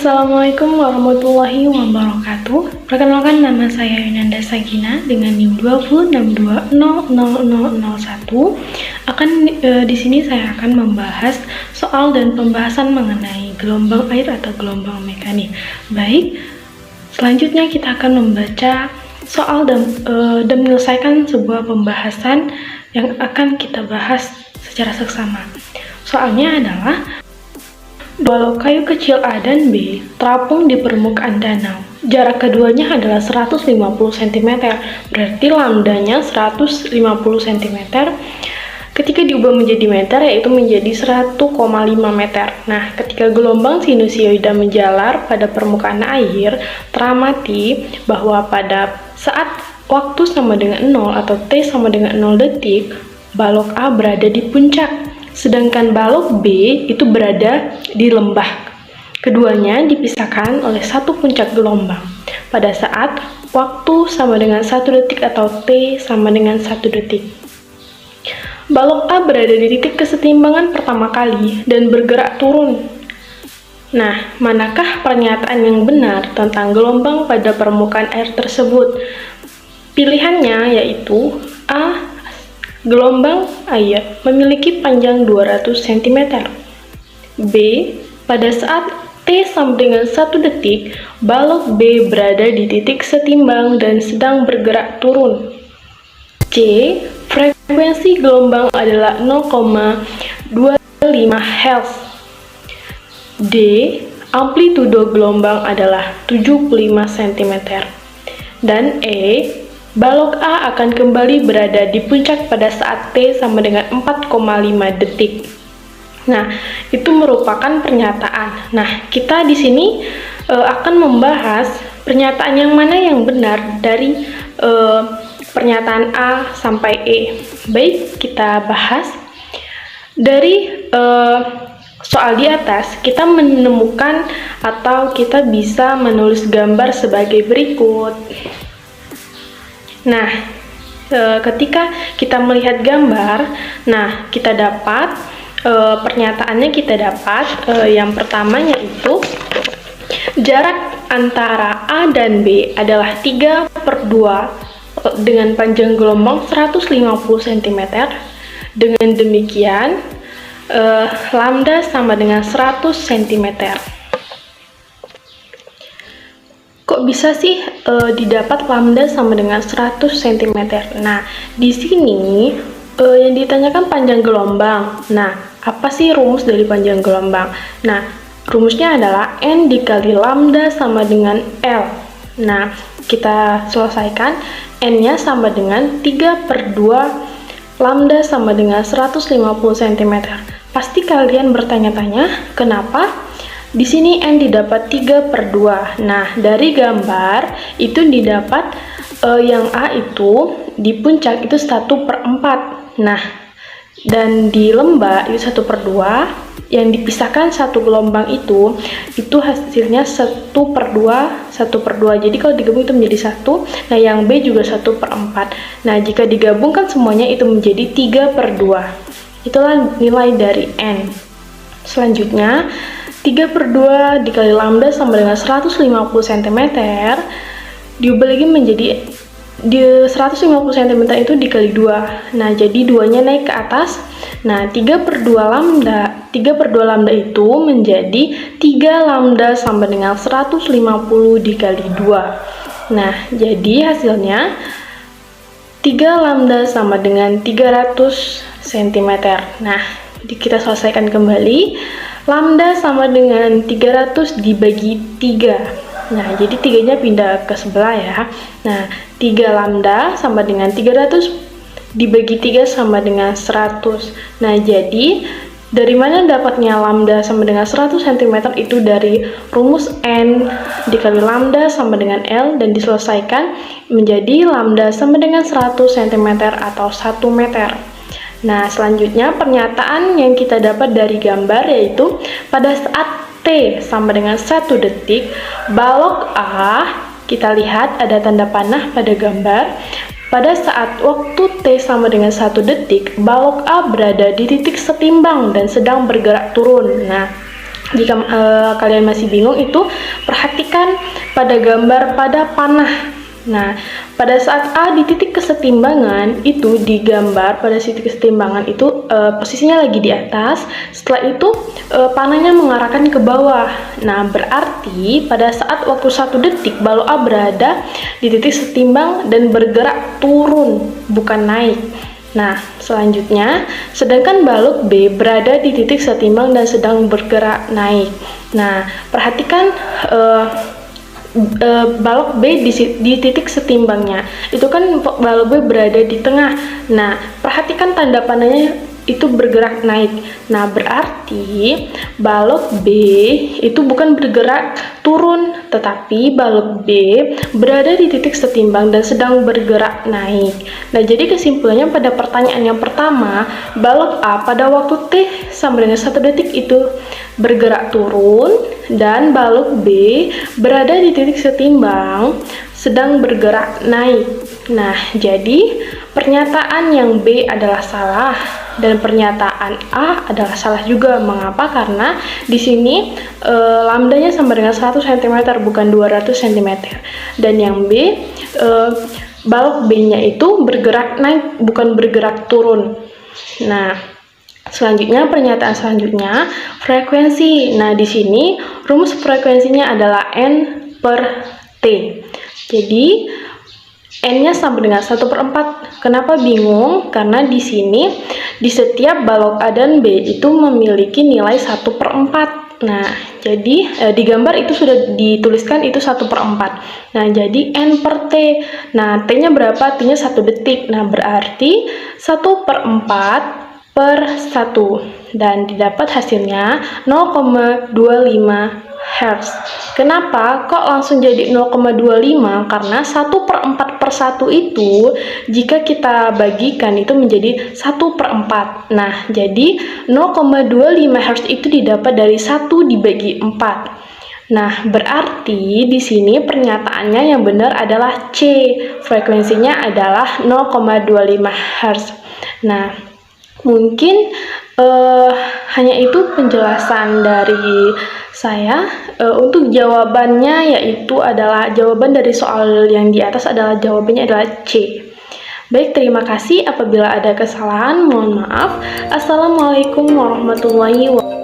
Assalamualaikum warahmatullahi wabarakatuh. Perkenalkan, nama saya Yunanda Sagina dengan NIM 206200001. Di sini saya akan membahas soal dan pembahasan mengenai gelombang air atau gelombang mekanik. Baik, selanjutnya kita akan membaca soal dan menyelesaikan sebuah pembahasan yang akan kita bahas secara seksama. Soalnya adalah balok kayu kecil A dan B terapung di permukaan danau. Jarak keduanya adalah 150 cm, berarti lambdanya 150 cm. Ketika diubah menjadi meter, yaitu menjadi 1,5 meter. Nah, ketika gelombang sinusoida menjalar pada permukaan air, teramati bahwa pada saat waktu sama dengan 0 atau T sama dengan 0 detik, balok A berada di puncak, sedangkan balok B itu berada di lembah. Keduanya dipisahkan oleh satu puncak gelombang pada saat waktu sama dengan 1 detik atau T sama dengan 1 detik. Balok A berada di titik kesetimbangan pertama kali dan bergerak turun. Nah, manakah pernyataan yang benar tentang gelombang pada permukaan air tersebut? Pilihannya yaitu A. Gelombang air memiliki panjang 200 cm. B. Pada saat T sama dengan 1 detik, balok B berada di titik setimbang dan sedang bergerak turun. C. Frekuensi gelombang adalah 0,25 Hz. D. Amplitudo gelombang adalah 75 cm. Dan E. Balok A akan kembali berada di puncak pada saat T sama dengan 4,5 detik. Nah, itu merupakan pernyataan. Nah, kita di sini akan membahas pernyataan yang mana yang benar dari pernyataan A sampai E. Baik, kita bahas. Dari soal di atas, kita menemukan atau kita bisa menulis gambar sebagai berikut. Nah, ketika kita melihat gambar, nah kita dapat pernyataannya yang pertama yaitu jarak antara A dan B adalah 3/2 dengan panjang gelombang 150 cm. Dengan demikian, lambda sama dengan 100 cm. Kok bisa sih didapat lambda sama dengan 100 cm? Nah, di sini yang ditanyakan panjang gelombang. Nah, apa sih rumus dari panjang gelombang? Nah, rumusnya adalah N dikali lambda sama dengan L. Nah, kita selesaikan. N-nya sama dengan 3/2 lambda sama dengan 150 cm. Pasti kalian bertanya-tanya, kenapa di sini N didapat 3/2? Nah, dari gambar itu didapat yang A itu di puncak itu 1/4. Nah, dan di lembah itu 1/2. Yang dipisahkan satu gelombang itu hasilnya 1/2. Jadi kalau digabung itu menjadi 1. Nah, yang B juga 1/4. Nah, jika digabungkan semuanya itu menjadi 3/2. Itulah nilai dari N. Selanjutnya, 3/2 dikali lambda sama dengan 150 cm, diubah lagi menjadi 150 cm itu dikali 2. Nah, jadi 2-nya naik ke atas. Nah, 3/2 lambda itu menjadi 3 lambda sama dengan 150 dikali 2. Nah, jadi hasilnya 3 lambda sama dengan 300 cm. Nah, kita selesaikan kembali. Lambda sama dengan 300 dibagi 3. Nah, jadi 3-nya pindah ke sebelah ya. Nah, 3 lambda sama dengan 300 dibagi 3 sama dengan 100. Nah, jadi dari mana dapatnya lambda sama dengan 100 cm? Itu dari rumus N dikali lambda sama dengan L dan diselesaikan menjadi lambda sama dengan 100 cm atau 1 meter. Nah, selanjutnya pernyataan yang kita dapat dari gambar yaitu pada saat T sama dengan 1 detik, balok A, kita lihat ada tanda panah pada gambar. Pada saat waktu T sama dengan 1 detik, balok A berada di titik setimbang dan sedang bergerak turun. Nah, Jika kalian masih bingung, itu perhatikan pada gambar pada panah. Nah, pada saat A di titik kesetimbangan itu digambar pada titik kesetimbangan itu posisinya lagi di atas. Setelah itu panahnya mengarahkan ke bawah. Nah, berarti pada saat waktu 1 detik balok A berada di titik setimbang dan bergerak turun, bukan naik. Nah, selanjutnya, sedangkan balok B berada di titik setimbang dan sedang bergerak naik. Nah, perhatikan balok B di titik setimbangnya. Itu kan balok B berada di tengah. Nah, perhatikan tanda panahnya itu bergerak naik. Nah, berarti balok B itu bukan bergerak turun, tetapi balok B berada di titik setimbang dan sedang bergerak naik. Nah, jadi kesimpulannya pada pertanyaan yang pertama, balok A pada waktu T sama dengan 1 detik itu bergerak turun, dan balok B berada di titik setimbang sedang bergerak naik. Nah, jadi pernyataan yang B adalah salah dan pernyataan A adalah salah juga. Mengapa? Karena di sini lambdanya sama dengan 100 cm bukan 200 cm. Dan yang B, balok B-nya itu bergerak naik bukan bergerak turun. Nah, selanjutnya pernyataan selanjutnya frekuensi. Nah, di sini rumus frekuensinya adalah N per T. Jadi N-nya sama dengan 1/4. Kenapa bingung? Karena di sini di setiap balok A dan B itu memiliki nilai 1/4. Nah, jadi di gambar itu sudah dituliskan itu 1/4. Nah, jadi N per T. Nah, T-nya berapa? T-nya 1 detik. Nah, berarti 1/4 per 1. Dan didapat hasilnya 0,25 Hz. Kenapa kok langsung jadi 0,25? Karena 1/4 per 1 itu jika kita bagikan itu menjadi 1/4. Nah, jadi 0,25 Hz itu didapat dari 1 dibagi 4. Nah, berarti di sini pernyataannya yang benar adalah C. Frekuensinya adalah 0,25 Hz. Nah, mungkin hanya itu penjelasan dari saya. Untuk jawabannya yaitu adalah jawaban dari soal yang di atas adalah jawabannya adalah C. Baik, terima kasih. Apabila ada kesalahan, mohon maaf. Assalamualaikum warahmatullahi wabarakatuh.